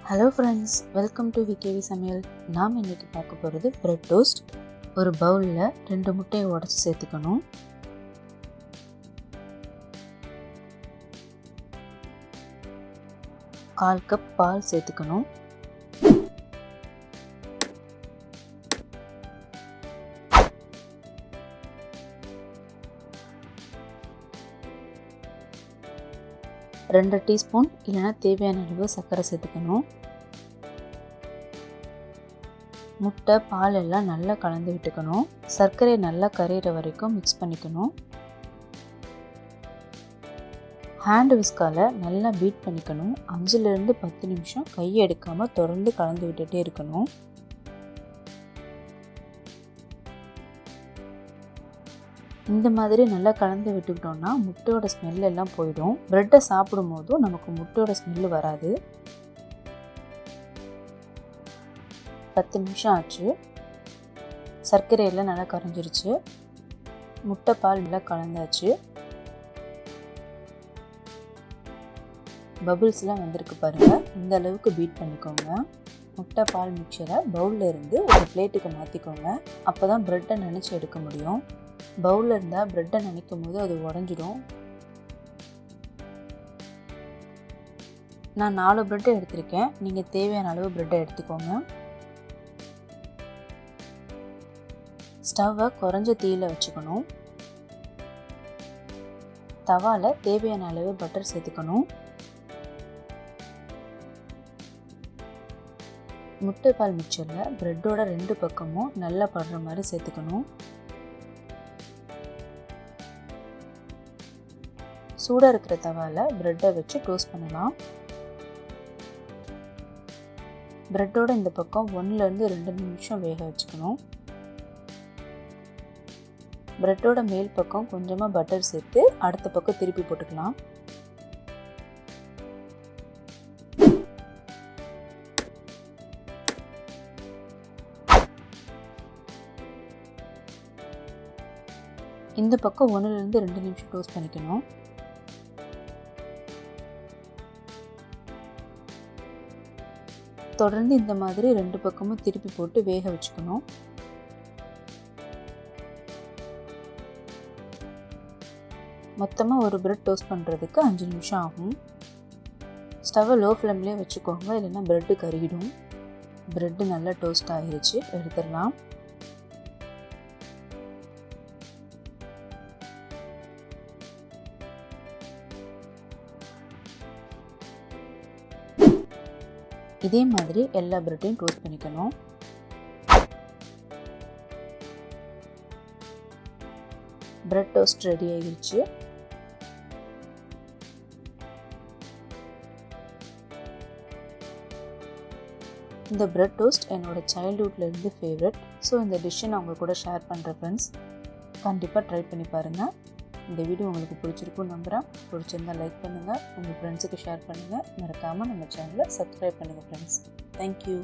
Hello friends, welcome to VKV Samaiyal. நாம் இன்னைக்கு பார்க்க போகிறது பிரெட் டோஸ்ட். ஒரு பவுலில் 2 முட்டையை உடைச்சு சேர்த்துக்கணும். கால் கப் பால் சேர்த்துக்கணும். ரெண்டு டீஸ்பூன் இல்லைனா தேவையான அளவு சர்க்கரை சேர்த்துக்கணும். முட்டை பால் எல்லாம் நல்லா கலந்து விட்டுக்கணும். சர்க்கரை நல்லா கரையிற வரைக்கும் மிக்ஸ் பண்ணிக்கணும். ஹேண்ட் விஸ்கால நல்லா பீட் பண்ணிக்கணும். 5லிருந்து 10 நிமிஷம் கையை எடுக்காமல் தொடர்ந்து கலந்து விட்டுட்டே இருக்கணும். இந்த மாதிரி நல்லா கலந்து விட்டுக்கிட்டோம்னா முட்டையோட ஸ்மெல் எல்லாம் போயிடும். பிரெட்டை சாப்பிடும் போதும் நமக்கு முட்டையோட ஸ்மெல்லு வராது. 10 நிமிஷம் ஆச்சு. சர்க்கரை எல்லாம் நல்லா கரைஞ்சிருச்சு. முட்டை பால் நல்லா கலந்தாச்சு. பபுள்ஸ்லாம் வந்திருக்கு பாருங்கள். இந்த அளவுக்கு பீட் பண்ணிக்கோங்க. முட்டை பால் மிக்சரை பவுலில் இருந்து ஒரு பிளேட்டுக்கு மாற்றிக்கோங்க. அப்போ தான் ப்ரெட்டை நினச்சி எடுக்க முடியும். பவுலில் இருந்தால் ப்ரெட்டை நினைக்கும் போது அது உடஞ்சிடும். நான் 4 ப்ரெட்டை எடுத்திருக்கேன். நீங்கள் தேவையான அளவு ப்ரெட்டை எடுத்துக்கோங்க. ஸ்டவ்வை குறைஞ்ச தீயில் வச்சுக்கணும். தவாவில் தேவையான அளவு பட்டர் சேர்த்துக்கணும். முட்டை பால் மிக்சரில் ப்ரெட்டோட 2 பக்கமும் நல்லா படுற மாதிரி சேர்த்துக்கணும். சூடாக இருக்கிற தவாவில் ப்ரெட்டை வச்சு டோஸ்ட் பண்ணலாம். ப்ரெட்டோட இந்த பக்கம் 1லேருந்து 2 நிமிஷம் வேக வச்சுக்கணும். ப்ரெட்டோட மேல் பக்கம் கொஞ்சமாக பட்டர் சேர்த்து அடுத்த பக்கம் திருப்பி போட்டுக்கலாம். இந்த பக்கம் 1லேருந்து 2 நிமிஷம் டோஸ்ட் பண்ணிக்கணும். தொடர்ந்து இந்த மாதிரி 2 பக்கமும் திருப்பி போட்டு வேக வச்சுக்கணும். மொத்தமாக ஒரு பிரெட் டோஸ்ட் பண்ணுறதுக்கு 5 நிமிஷம் ஆகும். ஸ்டவ்வை லோ ஃப்ளேம்லேயே வச்சுக்கோங்க, இல்லைன்னா ப்ரெட்டு கருகிடும். ப்ரெட்டு நல்லா டோஸ்ட் ஆகிருச்சு, எடுத்துடலாம். இதே மாதிரி எல்லா ப்ரெட்டையும் டோஸ்ட் பண்ணிக்கணும். பிரெட் டோஸ்ட் ரெடி ஆகிடுச்சு. இந்த பிரெட் டோஸ்ட் என்னோட சைல்ட்ஹுட்லேருந்து ஃபேவரட். ஸோ இந்த டிஷ்ஷை நான் உங்கள் கூட ஷேர் பண்ணுறேன் ஃப்ரெண்ட்ஸ். கண்டிப்பாக ட்ரை பண்ணி பாருங்கள். இந்த வீடியோ உங்களுக்கு பிடிச்சிருக்குன்னு நம்புகிறேன். பிடிச்சிருந்தால் லைக் பண்ணுங்கள், உங்கள் ஃப்ரெண்ட்ஸுக்கு ஷேர் பண்ணுங்கள். மறக்காமல் நம்ம சேனலை சப்ஸ்கிரைப் பண்ணுங்கள் ஃப்ரெண்ட்ஸ். தேங்க்யூ.